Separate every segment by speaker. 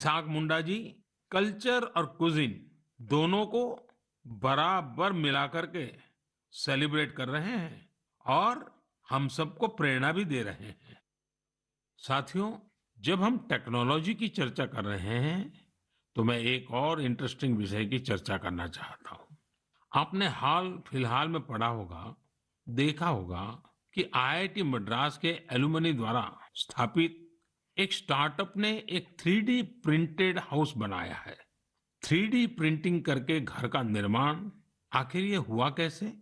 Speaker 1: Isaac Munda ji culture और cuisine दोनों को बराबर मिला करके सेलिब्रेट कर रहे हैं और हम सबको प्रेरणा भी दे रहे हैं। साथियों, जब हम टेक्नोलॉजी की चर्चा कर रहे हैं तो मैं एक और इंटरेस्टिंग विषय की चर्चा करना चाहता हूँ। आपने हाल फिलहाल में पढ़ा होगा, देखा होगा कि आईआईटी मद्रास के एलुमनी द्वारा स्थापित एक स्टार्टअप ने एक 3D प्रिंटेड हाउस बनाया है। 3D प्रिंटिंग करके घर का निर्माण आखिर ये हुआ कैसे?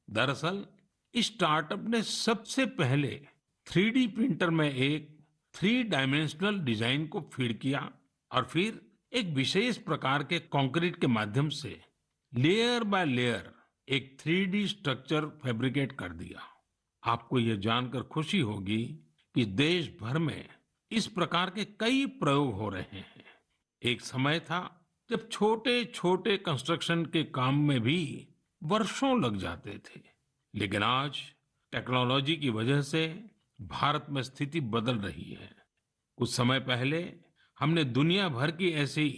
Speaker 1: दरअसल इस स्टार्टअप ने सबसे पहले 3D प्रिंटर में एक 3 डायमेंशनल डिजाइन को फीड किया और फिर एक विशेष प्रकार के कंक्रीट के माध्यम से लेयर बाय लेयर एक 3D स्ट्रक्चर फैब्रिकेट कर दिया। आपको यह जानकर खुशी होगी कि देश भर में इस प्रकार के कई प्रयोग हो रहे हैं। एक समय था जब छोटे छोटे कंस्ट्रक्शन के काम में भी वर्षों लग जाते थे, लेकिन आज टेक्नोलॉजी की वजह से भारत में स्थिति बदल रही है। कुछ समय पहले हमने दुनिया भर की ऐसी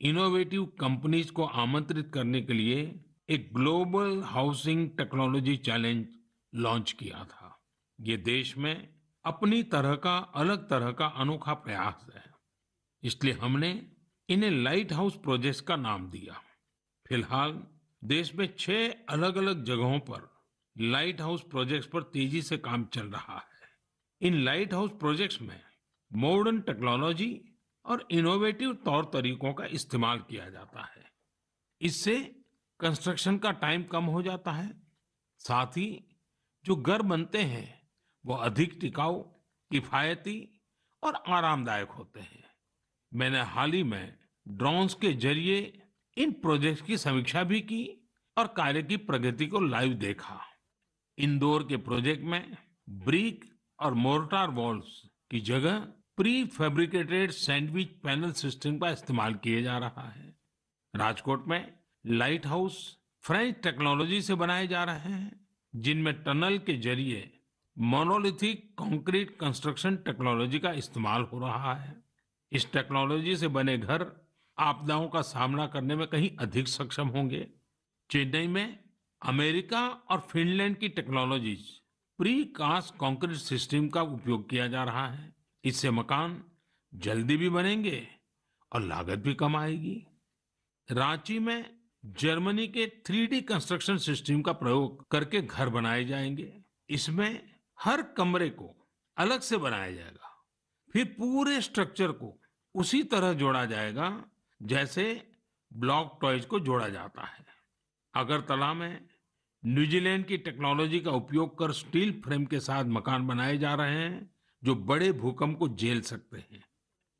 Speaker 1: इनोवेटिव कंपनीज को आमंत्रित करने के लिए एक global housing technology challenge launch किया था। ये देश में अपनी तरह का अलग तरह का अनोखा प्रयास है, इसलिए हमने इन्हें लाइट हाउस प्रोजेक्ट्स का नाम दिया। फिलहाल देश में 6 अलग अलग जगहों पर लाइट हाउस प्रोजेक्ट्स पर तेजी से काम चल रहा है। इन लाइट हाउस प्रोजेक्ट्स में मॉडर्न टेक्नोलॉजी और इनोवेटिव तौर तरीकों का इस्तेमाल किया जाता है। इससे कंस्ट्रक्शन का टाइम कम हो जाता है, साथ ही जो घर बनते हैं वो अधिक टिकाऊ, किफायती और आरामदायक होते हैं। मैंने हाल ही में ड्रोन्स के जरिए इन प्रोजेक्ट्स की समीक्षा भी की और कार्य की प्रगति को लाइव देखा। इंदौर के प्रोजेक्ट में ब्रिक और मोर्टार वॉल्स की जगह pre fabricated sandwich panel system का इस्तेमाल किया जा रहा है। राजकोट में लाइट हाउस फ्रेंच टेक्नोलॉजी से बनाए जा रहे हैं, जिनमें टनल के जरिए मोनोलिथिक कंक्रीट कंस्ट्रक्शन टेक्नोलॉजी का इस्तेमाल हो रहा है। इस टेक्नोलॉजी से बने घर आपदाओं का सामना करने में कहीं अधिक सक्षम होंगे। चेन्नई में अमेरिका और फिनलैंड की technologies pre cast concrete system का उपयोग किया जा रहा है। इससे मकान जल्दी भी बनेंगे और लागत भी कम आएगी। रांची में जर्मनी के 3D कंस्ट्रक्शन सिस्टम का प्रयोग करके घर बनाए जाएंगे। इसमें हर कमरे को अलग से बनाया जाएगा, फिर पूरे स्ट्रक्चर को उसी तरह जोड़ा जाएगा जैसे ब्लॉक टॉयज को जोड़ा जाता है। अगरतला में न्यूजीलैंड की टेक्नोलॉजी का उपयोग कर स्टील फ्रेम के साथ मकान बनाए जा रहे हैं जो बड़े भूकंप को झेल सकते हैं।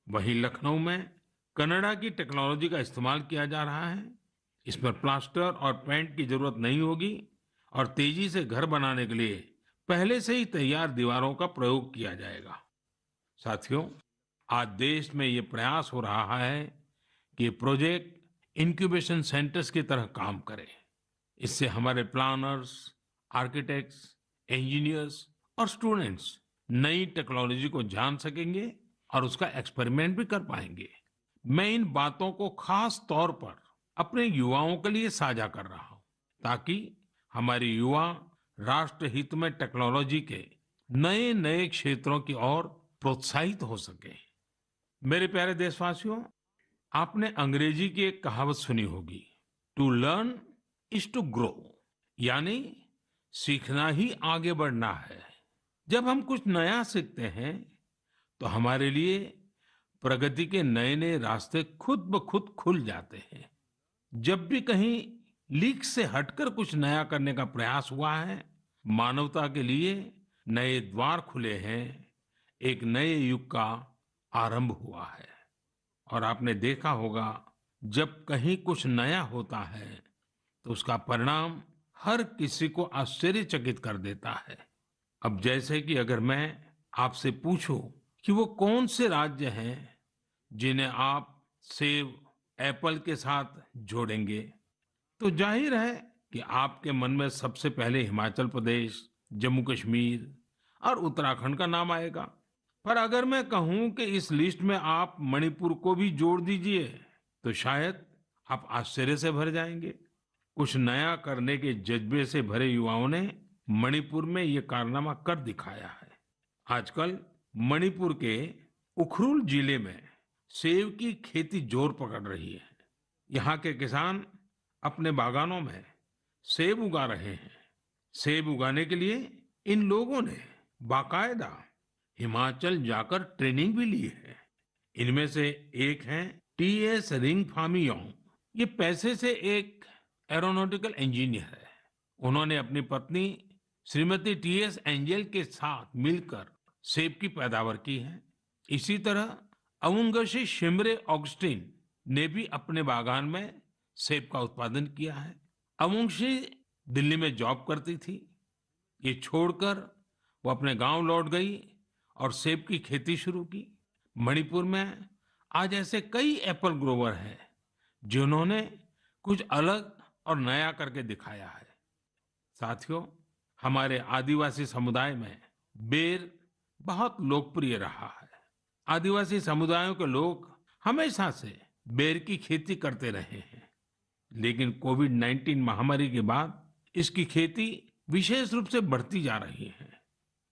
Speaker 1: वहीं लखनऊ में कनाडा की टेक्नोलॉजी का इस्तेमाल किया जा रहा है। इसमें प्लास्टर और पेंट की जरूरत नहीं होगी और तेजी से घर बनाने के लिए पहले से ही तैयार दीवारों का प्रयोग किया जाएगा। साथियों, आज देश में ये प्रयास हो रहा है कि ये प्रोजेक्ट इंक्यूबेशन सेंटर्स की तरह काम करे। इससे हमारे प्लानर्स, आर्किटेक्ट्स, इंजीनियर्स और स्टूडेंट्स नई टेक्नोलॉजी को जान सकेंगे और उसका एक्सपेरिमेंट भी कर पाएंगे। मैं इन बातों को खास तौर पर अपने युवाओं के लिए साझा कर रहा हूं, ताकि हमारे युवा राष्ट्र हित में टेक्नोलॉजी के नए नए क्षेत्रों की ओर प्रोत्साहित हो सके। मेरे प्यारे देशवासियों, आपने अंग्रेजी की एक कहावत सुनी होगी, to learn is to grow, यानी सीखना ही आगे बढ़ना है। जब हम कुछ नया सीखते हैं तो हमारे लिए प्रगति के नए नए रास्ते खुद ब खुद खुल जाते हैं। जब भी कहीं लीक से हटकर कुछ नया करने का प्रयास हुआ है, मानवता के लिए नए द्वार खुले हैं, एक नए युग का आरंभ हुआ है। और आपने देखा होगा, जब कहीं कुछ नया होता है तो उसका परिणाम हर किसी को आश्चर्यचकित कर देता है। अब जैसे कि अगर मैं आपसे पूछूं कि वो कौन से राज्य हैं जिन्हें आप सेब, एप्पल के साथ जोड़ेंगे, तो जाहिर है कि आपके मन में सबसे पहले हिमाचल प्रदेश, जम्मू कश्मीर और उत्तराखंड का नाम आएगा। पर अगर मैं कहूं कि इस लिस्ट में आप मणिपुर को भी जोड़ दीजिए, तो शायद आप आश्चर्य से भर जाएंगे। कुछ नया करने के जज्बे से भरे युवाओं ने मणिपुर में ये कारनामा कर दिखाया है। आजकल मणिपुर के उखरुल जिले में सेब की खेती जोर पकड़ रही है। यहाँ के किसान अपने बागानों में सेब उगा रहे हैं। सेब उगाने के लिए इन लोगों ने बाकायदा हिमाचल जाकर ट्रेनिंग भी ली है। इनमें से एक हैं टीएस रिंग फामियोंग। ये पैसे से एक एरोनॉटिकल इंजीनियर है। उन्होंने अपनी पत्नी श्रीमती टीएस एंजल के साथ मिलकर सेब की पैदावार की है। इसी तरह अवुंगशी शिमरे ऑगस्टिन ने भी अपने बागान में सेब का उत्पादन किया है। अवुंगशी दिल्ली में जॉब करती थी। ये छोड़कर वो अपने गांव लौट गई और सेब की खेती शुरू की। मणिपुर में आज ऐसे कई एप्पल ग्रोवर हैं जिन्होंने कुछ अलग और नया करके दिखाया है। साथियों, हमारे आदिवासी समुदाय में बेर बहुत लोकप्रिय रहा है। आदिवासी समुदायों के लोग हमेशा से बेर की खेती करते रहे हैं। लेकिन कोविड-19 महामारी के बाद इसकी खेती विशेष रूप से बढ़ती जा रही है।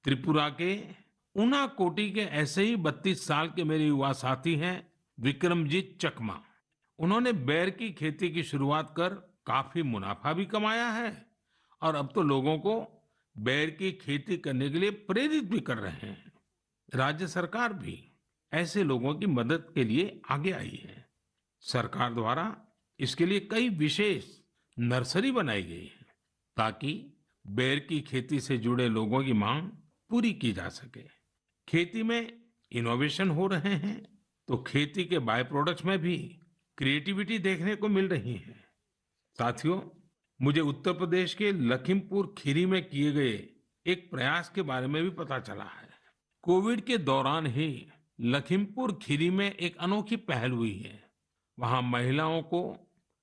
Speaker 1: त्रिपुरा के उनाकोटी के ऐसे ही 32 साल के मेरे युवा साथी हैं विक्रमजीत चकमा। उन्होंने बेर की खेती की शुरुआत कर काफी मुनाफा भी कमाया है और अब तो लोगों को बेर की खेती करने के लिए प्रेरित भी कर रहे हैं। राज्य सरकार भी ऐसे लोगों की मदद के लिए आगे आई है। सरकार द्वारा इसके लिए कई विशेष नर्सरी बनाई गई है ताकि बेर की खेती से जुड़े लोगों की मांग पूरी की जा सके। खेती में इनोवेशन हो रहे हैं तो खेती के बाय प्रोडक्ट्स में भी क्रिएटिविटी देखने को मिल रही है। साथियों, मुझे उत्तर प्रदेश के लखीमपुर खीरी में किए गए एक प्रयास के बारे में भी पता चला है। कोविड के दौरान ही लखीमपुर खीरी में एक अनोखी पहल हुई है। वहां महिलाओं को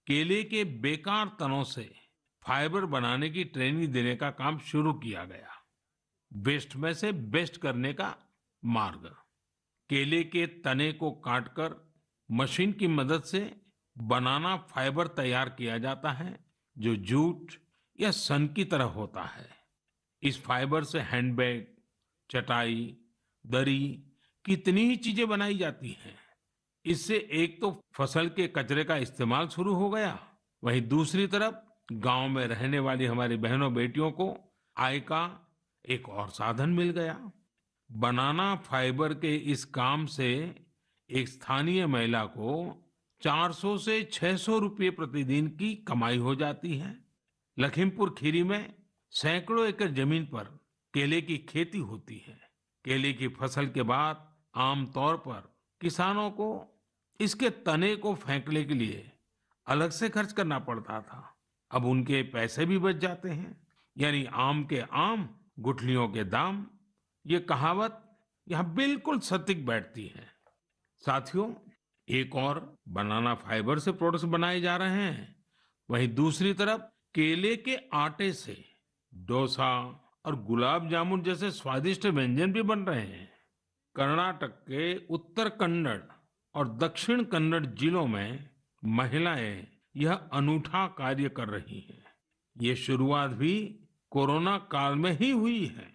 Speaker 1: केले के बेकार तनों से फाइबर बनाने की ट्रेनिंग देने का काम शुरू किया गया। वेस्ट में से बेस्ट करने का मार्ग। केले के तने को काटकर मशीन की मदद से बनाना फाइबर तैयार किया जाता है जो जूट या सन की तरह होता है। इस फाइबर से हैंडबैग, चटाई, दरी, कितनी ही चीजें बनाई जाती हैं। इससे एक तो फसल के कचरे का इस्तेमाल शुरू हो गया, वहीं दूसरी तरफ गांव में रहने वाली हमारी बहनों बेटियों को आय का एक और साधन मिल गया। बनाना फाइबर के इस काम से एक स्थानीय महिला को 400 से 600 रुपये प्रतिदिन की कमाई हो जाती है। लखीमपुर खीरी में सैकड़ों एकड़ जमीन पर केले की खेती होती है। केले की फसल के बाद आमतौर पर किसानों को इसके तने को फेंकने के लिए अलग से खर्च करना पड़ता था। अब उनके पैसे भी बच जाते हैं। यानी आम के आम, गुठलियों के दाम। ये कहावत यहाँ बिल्कुल सटीक बैठती है। साथियों, एक और बनाना फाइबर से प्रोडक्ट्स बनाए जा रहे हैं, वहीं दूसरी तरफ केले के आटे से डोसा और गुलाब जामुन जैसे स्वादिष्ट व्यंजन भी बन रहे हैं। कर्नाटक के उत्तर कन्नड़ और दक्षिण कन्नड़ जिलों में महिलाएं यह अनूठा कार्य कर रही हैं। ये शुरुआत भी कोरोना काल में ही हुई है।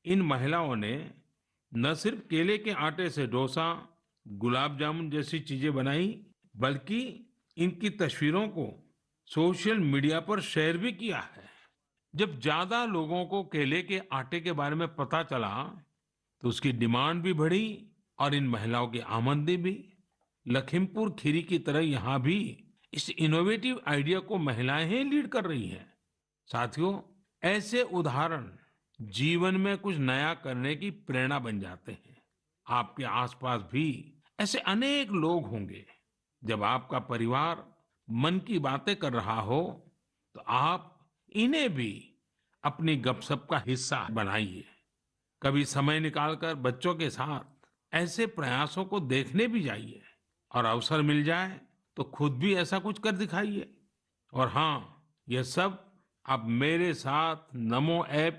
Speaker 1: इन महिलाओं ने न सिर्फ केले के आटे से डोसा, गुलाब जामुन जैसी चीजें बनाई, बल्कि इनकी तस्वीरों को सोशल मीडिया पर शेयर भी किया है। जब ज्यादा लोगों को केले के आटे के बारे में पता चला तो उसकी डिमांड भी बढ़ी और इन महिलाओं की आमदनी भी। लखीमपुर खीरी की तरह यहाँ भी इस इनोवेटिव आइडिया को महिलाएं ही लीड कर रही हैं। साथियों, ऐसे उदाहरण जीवन में कुछ नया करने की प्रेरणा बन जाते हैं। आपके आसपास भी ऐसे अनेक लोग होंगे। जब आपका परिवार मन की बातें कर रहा हो तो आप इन्हें भी अपनी गपशप का हिस्सा बनाइए। कभी समय निकालकर बच्चों के साथ ऐसे प्रयासों को देखने भी जाइए और अवसर मिल जाए तो खुद भी ऐसा कुछ कर दिखाइए। और हाँ, यह सब आप मेरे साथ नमो ऐप